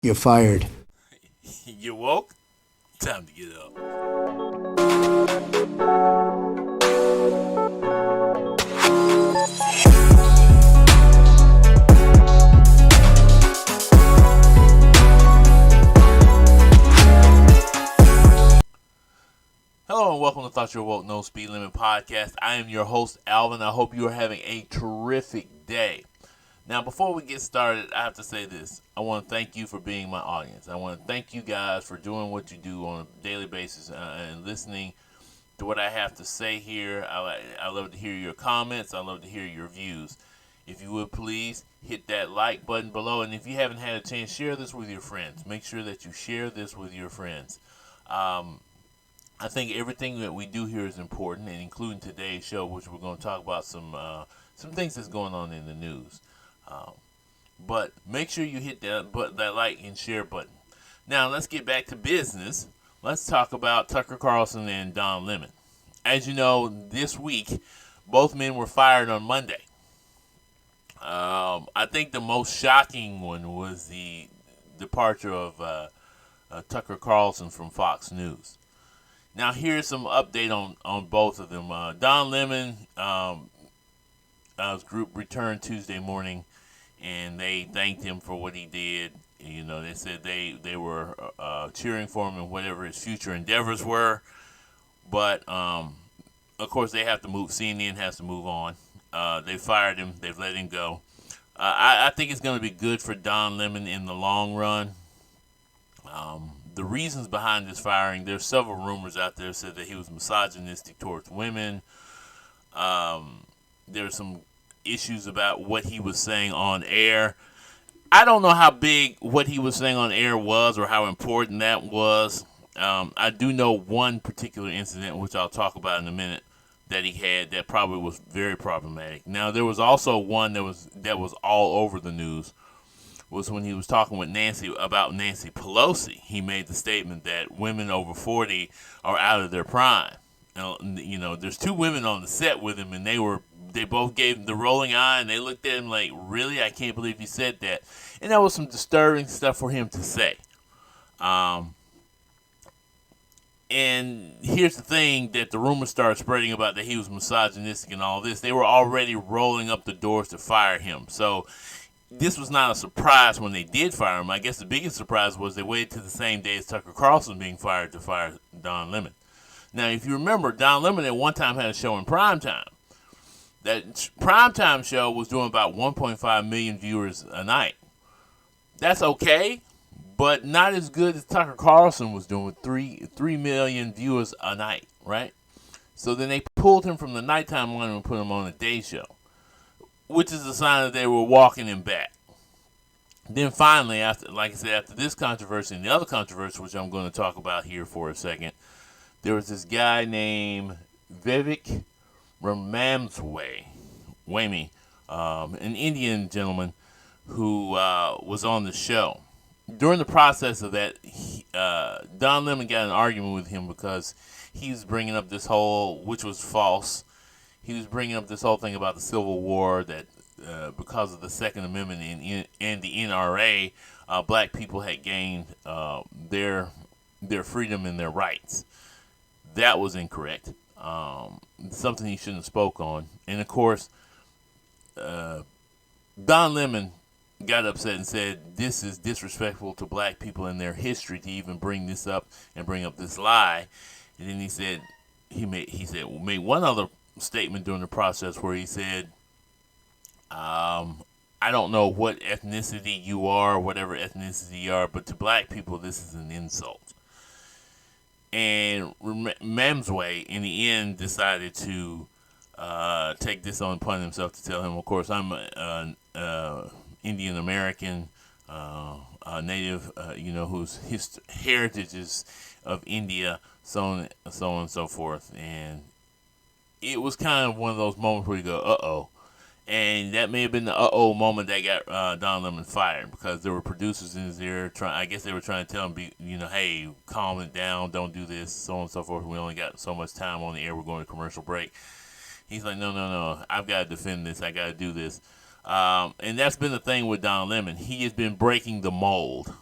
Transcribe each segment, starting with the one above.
You're fired. You woke? Time to get up. Hello and welcome to Thought You Woke No Speed Limit Podcast. I am your host, Alvin. I hope you are having a terrific day. Now, before we get started, I have to say this. I want to thank you for being my audience. I want to thank you guys for doing what you do on a daily basis and listening to what I have to say here. I love to hear your comments. I love to hear your views. If you would please hit that like button below. And if you haven't had a chance, share this with your friends. Make sure that you share this with your friends. I think everything that we do here is important, and including today's show, which we're going to talk about some things that's going on in the news. Um, but make sure you hit that like and share button. Now let's get back to business. Let's talk about Tucker Carlson and Don Lemon. As you know, this week both men were fired on Monday. I think the most shocking one was the departure of Tucker Carlson from Fox News. Now here's some update on both of them. Don Lemon, his group returned Tuesday morning, and they thanked him for what he did. You know, they said they were cheering for him in whatever his future endeavors were. But of course, they have to move. CNN has to move on. They fired him. They've let him go. I think it's going to be good for Don Lemon in the long run. The reasons behind this firing, there's several rumors out there said that he was misogynistic towards women. There's some issues about what he was saying on air. I don't know how big what he was saying on air was or how important that was. I do know one particular incident, which I'll talk about in a minute, that he had that probably was very problematic. Now, there was also one that was all over the news, was when he was talking with Nancy about Nancy Pelosi. He made the statement that women over 40 are out of their prime. You know, there's two women on the set with him, and they both gave him the rolling eye, and they looked at him like, really? I can't believe you said that. And that was some disturbing stuff for him to say. And here's the thing that the rumors started spreading about that he was misogynistic and all this. They were already rolling up the doors to fire him. So this was not a surprise when they did fire him. I guess the biggest surprise was they waited to the same day as Tucker Carlson being fired to fire Don Lemon. Now, if you remember, Don Lemon at one time had a show in primetime. That primetime show was doing about 1.5 million viewers a night. That's okay, but not as good as Tucker Carlson was doing with 3 million viewers a night, right? So then they pulled him from the nighttime one and put him on a day show, which is a sign that they were walking him back. Then finally, after this controversy and the other controversy, which I'm going to talk about here for a second, there was this guy named Vivek Ramaswamy, an Indian gentleman who was on the show. During the process of that, Don Lemon got in an argument with him because he was bringing up this whole, which was false. He was bringing up this whole thing about the Civil War, that because of the Second Amendment and the NRA, black people had gained their freedom and their rights. That was incorrect. Something he shouldn't have spoke on. And of course, Don Lemon got upset and said this is disrespectful to black people and their history to even bring this up and bring up this lie. And then he made one other statement during the process where he said, I don't know what ethnicity you are, whatever ethnicity you are, but to black people this is an insult. And Mamsway, in the end, decided to take this on upon himself to tell him, of course, I'm an Indian American, native, whose heritage is of India, so on and so forth. And it was kind of one of those moments where you go, uh-oh. And that may have been the uh-oh moment that got Don Lemon fired, because there were producers in his ear. I guess they were trying to tell him, hey, calm it down, don't do this, so on and so forth. We only got so much time on the air. We're going to commercial break. He's like, no, I've got to defend this. I got to do this. And that's been the thing with Don Lemon. He has been breaking the mold.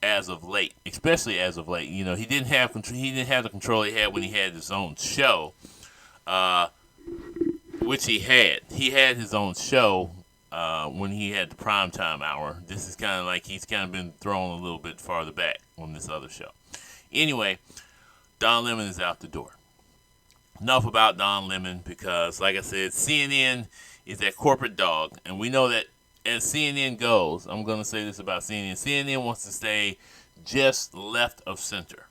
as of late, especially as of late. He didn't have he didn't have the control he had when he had his own show, uh, which he had. He had his own show when he had the primetime hour. This is kind of like he's kind of been thrown a little bit farther back on this other show. Anyway, Don Lemon is out the door. Enough about Don Lemon because, like I said, CNN is that corporate dog, and we know that as CNN goes, I'm going to say this about CNN. CNN wants to stay just left of center.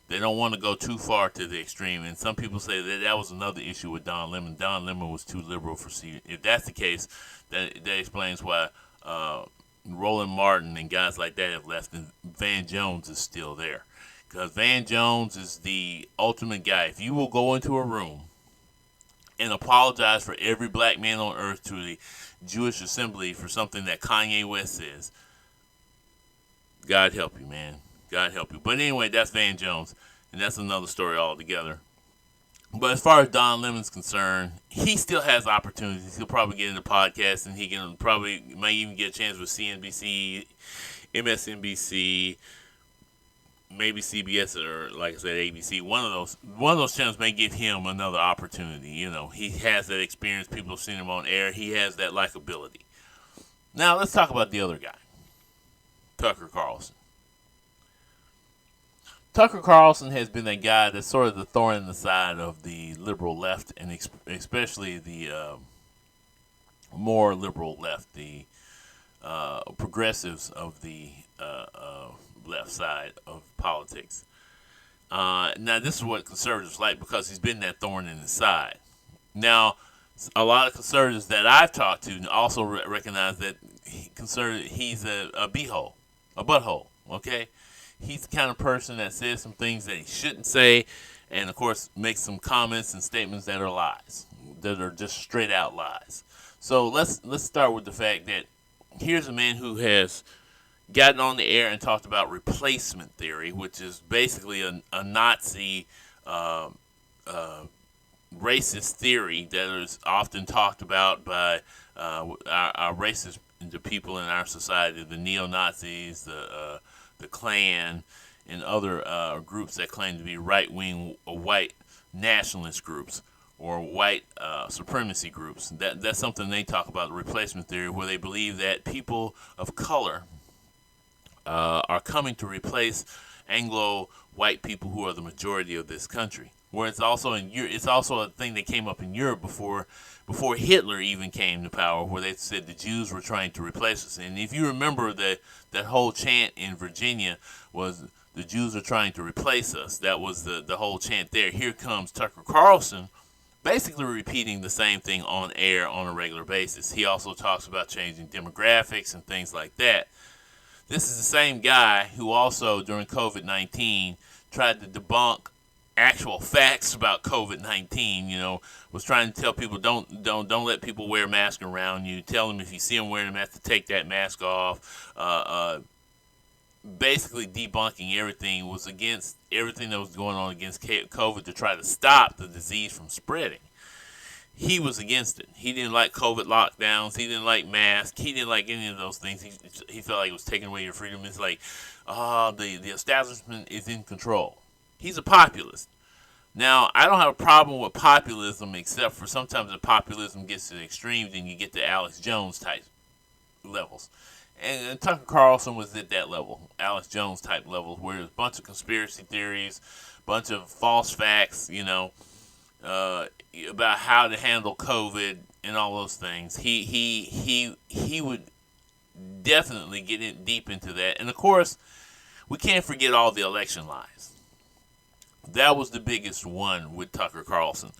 They don't want to go too far to the extreme, and some people say that was another issue with Don Lemon. Don Lemon was too liberal for CNN. If that's the case, that explains why Roland Martin and guys like that have left, and Van Jones is still there. Because Van Jones is the ultimate guy. If you will go into a room and apologize for every black man on earth to the Jewish Assembly for something that Kanye West says, God help you, man. God help you. But anyway, that's Van Jones, and that's another story altogether. But as far as Don Lemon's concerned, he still has opportunities. He'll probably get into podcasts, and he can probably might even get a chance with CNBC, MSNBC, maybe CBS or, like I said, ABC. One of those channels may give him another opportunity. He has that experience. People have seen him on air. He has that likability. Now let's talk about the other guy, Tucker Carlson. Tucker Carlson has been a guy that's sort of the thorn in the side of the liberal left, and especially the more liberal left, the progressives of the left side of politics. Now, this is what conservatives like because he's been that thorn in his side. Now, a lot of conservatives that I've talked to also recognize that he's a beehole, a butthole, okay? He's the kind of person that says some things that he shouldn't say, and of course makes some comments and statements that are lies, that are just straight out lies. So let's start with the fact that here's a man who has gotten on the air and talked about replacement theory, which is basically a Nazi racist theory that is often talked about by our racist the people in our society, the neo-Nazis, the Klan, and other groups that claim to be right-wing white nationalist groups or white supremacy groups. That's something they talk about, the replacement theory, where they believe that people of color are coming to replace Anglo white people who are the majority of this country. Where it's also it's also a thing that came up in Europe before Hitler even came to power, where they said the Jews were trying to replace us. And if you remember that whole chant in Virginia was the Jews are trying to replace us. That was the whole chant there. Here comes Tucker Carlson, basically repeating the same thing on air on a regular basis. He also talks about changing demographics and things like that. This is the same guy who also, during COVID-19, tried to debunk actual facts about COVID-19. Was trying to tell people don't let people wear masks around you. Tell them if you see them wearing a mask to take that mask off. Basically debunking everything, was against everything that was going on against COVID to try to stop the disease from spreading. He was against it. He didn't like COVID lockdowns. He didn't like masks. He didn't like any of those things. He felt like it was taking away your freedom. It's like, the establishment is in control. He's a populist. Now, I don't have a problem with populism, except for sometimes the populism gets to the extremes and you get to Alex Jones type levels. And Tucker Carlson was at that level, Alex Jones type levels, where there's a bunch of conspiracy theories, bunch of false facts, about how to handle COVID and all those things. He would definitely get in deep into that. And of course, we can't forget all the election lies. That was the biggest one with Tucker Carlson.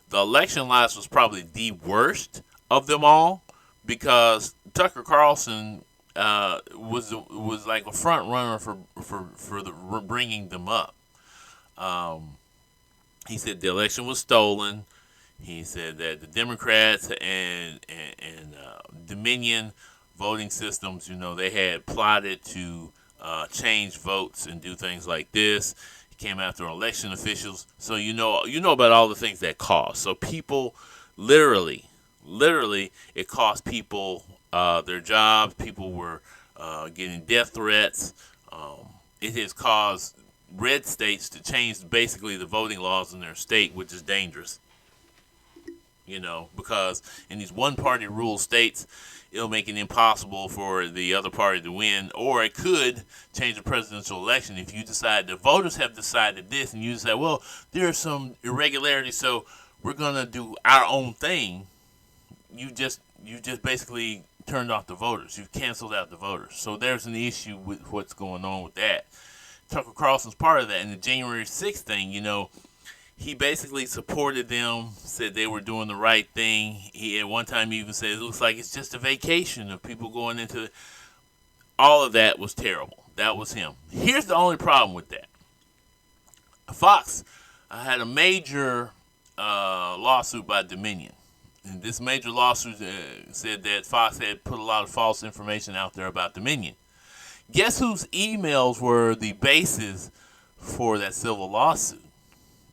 The election lies was probably the worst of them all, because Tucker Carlson was like a front runner for bringing them up. He said the election was stolen. He said that the Democrats and Dominion voting systems, they had plotted to change votes and do things like this. He came after election officials. So you know about all the things that cost. So people literally, it cost people their jobs. People were getting death threats. It has caused red states to change basically the voting laws in their state, which is dangerous. Because in these one-party rule states, it'll make it impossible for the other party to win, or it could change the presidential election if you decide the voters have decided this, and you say, well, there are some irregularities, so we're gonna do our own thing. You just basically turned off the voters. You've canceled out the voters. So there's an issue with what's going on with that. Tucker Carlson's part of that. And the January 6th thing, he basically supported them, said they were doing the right thing. He at one time even said it looks like it's just a vacation of people going into all of that was terrible. That was him. Here's the only problem with that. Fox had a major lawsuit by Dominion. And this major lawsuit said that Fox had put a lot of false information out there about Dominion. Guess whose emails were the basis for that civil lawsuit?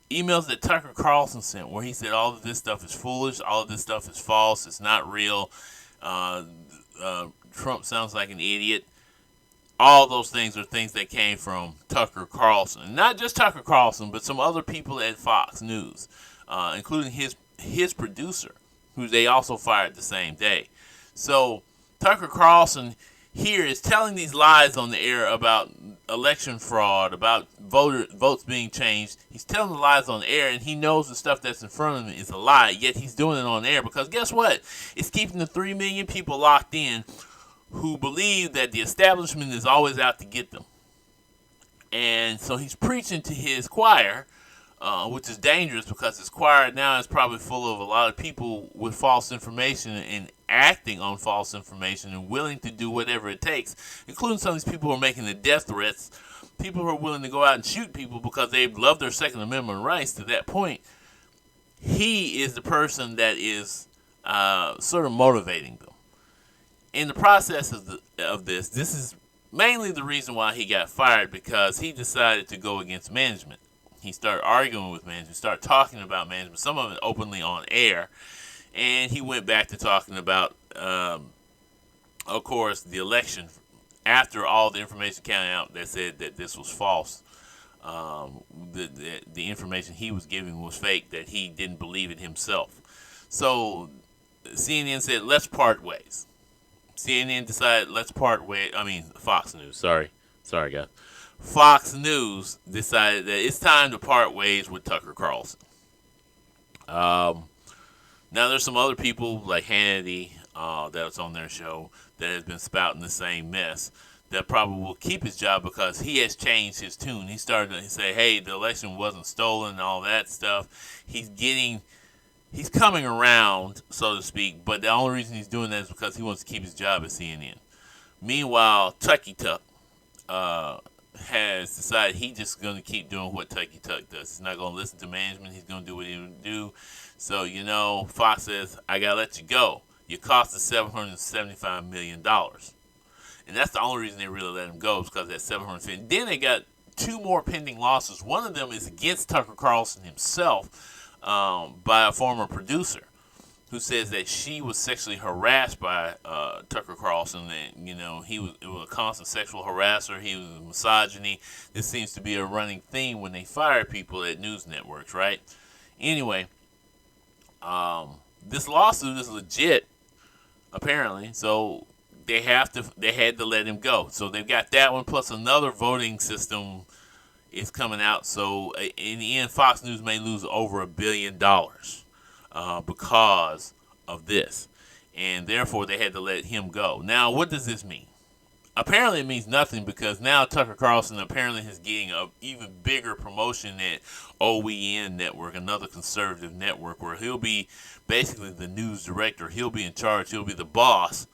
Emails that Tucker Carlson sent, where he said all of this stuff is foolish, all of this stuff is false, it's not real, Trump sounds like an idiot. All those things are things that came from Tucker Carlson. And not just Tucker Carlson, but some other people at Fox News, including his producer, who they also fired the same day. So Tucker Carlson here is telling these lies on the air about election fraud, about votes being changed. He's telling the lies on the air, and he knows the stuff that's in front of him is a lie, yet he's doing it on air because guess what? It's keeping the 3 million people locked in who believe that the establishment is always out to get them. And so he's preaching to his choir, which is dangerous because his choir now is probably full of a lot of people with false information and acting on false information and willing to do whatever it takes, including some of these people who are making the death threats, people who are willing to go out and shoot people because they love their Second Amendment rights to that point. He is the person that is sort of motivating them. In the process of this is mainly the reason why he got fired, because he decided to go against management. He started arguing with management, started talking about management, some of it openly on air, and he went back to talking about, of course, the election after all the information came out that said that this was false. The information he was giving was fake, that he didn't believe it himself. So CNN said, let's part ways. CNN decided, let's part ways. Fox News, sorry guys. Fox News decided that it's time to part ways with Tucker Carlson. Now there's some other people like Hannity that's on their show that has been spouting the same mess that probably will keep his job because he has changed his tune. He started to say, hey, the election wasn't stolen and all that stuff. He's coming around, so to speak, but the only reason he's doing that is because he wants to keep his job at CNN. Meanwhile, Tucky Tuck has decided he's just going to keep doing what Tucky Tuck does. He's not going to listen to management. He's going to do what he would do. So, Fox says, I got to let you go. Your cost is $775 million. And that's the only reason they really let him go, is because that $750 million. Then they got 2 more pending lawsuits. One of them is against Tucker Carlson himself by a former producer who says that she was sexually harassed by Tucker Carlson. And, it was a constant sexual harasser. He was misogyny. This seems to be a running theme when they fire people at news networks, right? Anyway, this lawsuit is legit, apparently. So they had to let him go. So they've got that one, plus another voting system is coming out. So in the end, Fox News may lose over $1 billion because of this, and therefore they had to let him go. Now, what does this mean? Apparently, it means nothing, because now Tucker Carlson apparently is getting an even bigger promotion at OEN Network, another conservative network, where he'll be basically the news director. He'll be in charge. He'll be the boss.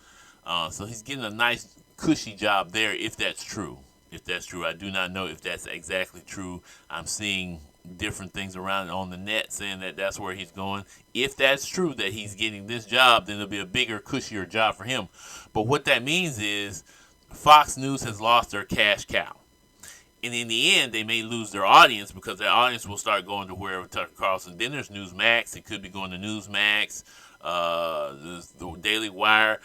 So he's getting a nice, cushy job there, if that's true. I do not know if that's exactly true. I'm seeing different things around on the net saying that that's where he's going. If that's true, that he's getting this job, then it'll be a bigger, cushier job for him. But what that means is Fox News has lost their cash cow. And in the end, they may lose their audience, because their audience will start going to wherever Tucker Carlson. Then there's Newsmax. It could be going to Newsmax, the Daily Wire.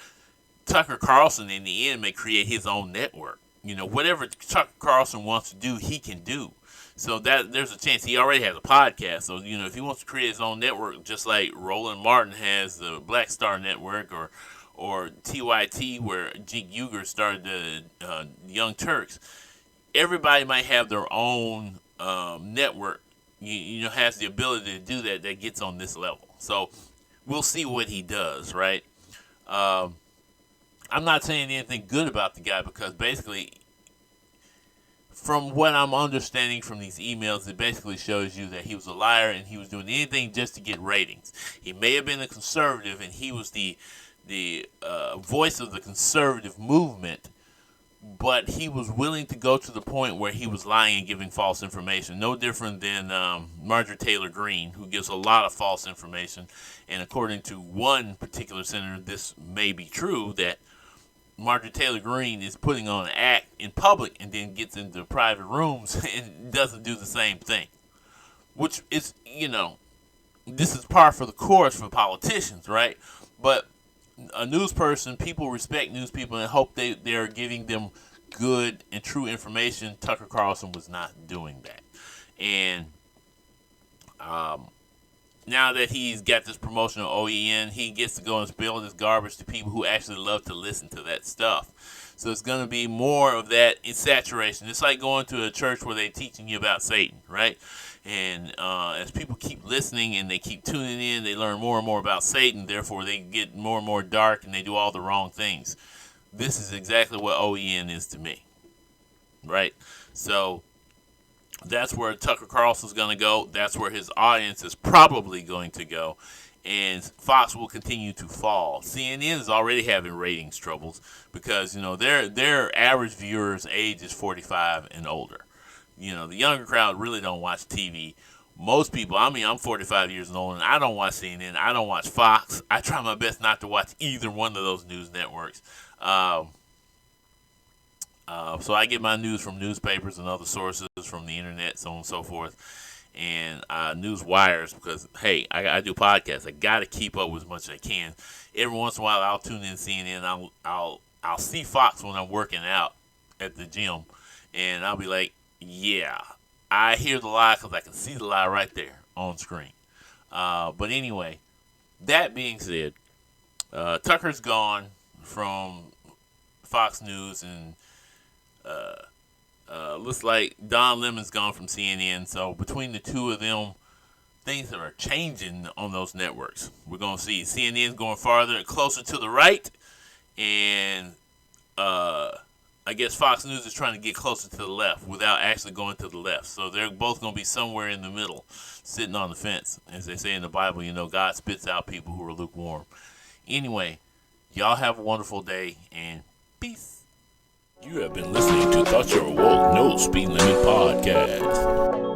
Tucker Carlson, in the end, may create his own network. whatever Tucker Carlson wants to do, he can do. So that there's a chance he already has a podcast. So if he wants to create his own network, just like Roland Martin has the Black Star Network, or TYT, where Cenk Uygur started the Young Turks. Everybody might have their own network. Has the ability to do that. That gets on this level. So we'll see what he does. Right. I'm not saying anything good about the guy because basically, from what I'm understanding from these emails, it basically shows you that he was a liar and he was doing anything just to get ratings. He may have been a conservative and he was the voice of the conservative movement, but he was willing to go to the point where he was lying and giving false information. No different than Marjorie Taylor Greene, who gives a lot of false information. And according to one particular senator, this may be true, that Marjorie Taylor Greene is putting on an act in public and then gets into private rooms and doesn't do the same thing. Which is, this is par for the course for politicians, right? But a news person, people respect news people and hope they're giving them good and true information. Tucker Carlson was not doing that. And now that he's got this promotion on OEN, he gets to go and spill this garbage to people who actually love to listen to that stuff. So it's going to be more of that in saturation. It's like going to a church where they're teaching you about Satan, right? And as people keep listening and they keep tuning in, they learn more and more about Satan. Therefore, they get more and more dark and they do all the wrong things. This is exactly what OEN is to me, right? So that's where Tucker Carlson's going to go. That's where his audience is probably going to go. And Fox will continue to fall. CNN is already having ratings troubles because, their average viewer's age is 45 and older. The younger crowd really don't watch TV. Most people, I'm 45 years old and I don't watch CNN. I don't watch Fox. I try my best not to watch either one of those news networks. So I get my news from newspapers and other sources, from the internet, so on and so forth, and news wires because, hey, I do podcasts. I got to keep up with as much as I can. Every once in a while, I'll tune in CNN. I'll see Fox when I'm working out at the gym, and I'll be like, yeah, I hear the lie because I can see the lie right there on screen. But anyway, that being said, Tucker's gone from Fox News, and looks like Don Lemon's gone from CNN. So between the two of them, things are changing on those networks. We're going to see CNN's going farther and closer to the right, and I guess Fox News is trying to get closer to the left without actually going to the left. So they're both going to be somewhere in the middle, sitting on the fence. As they say in the Bible, God spits out people who are lukewarm. Anyway, y'all have a wonderful day, and peace. You have been listening to Thought You're Woke, No Speed Limit Podcast.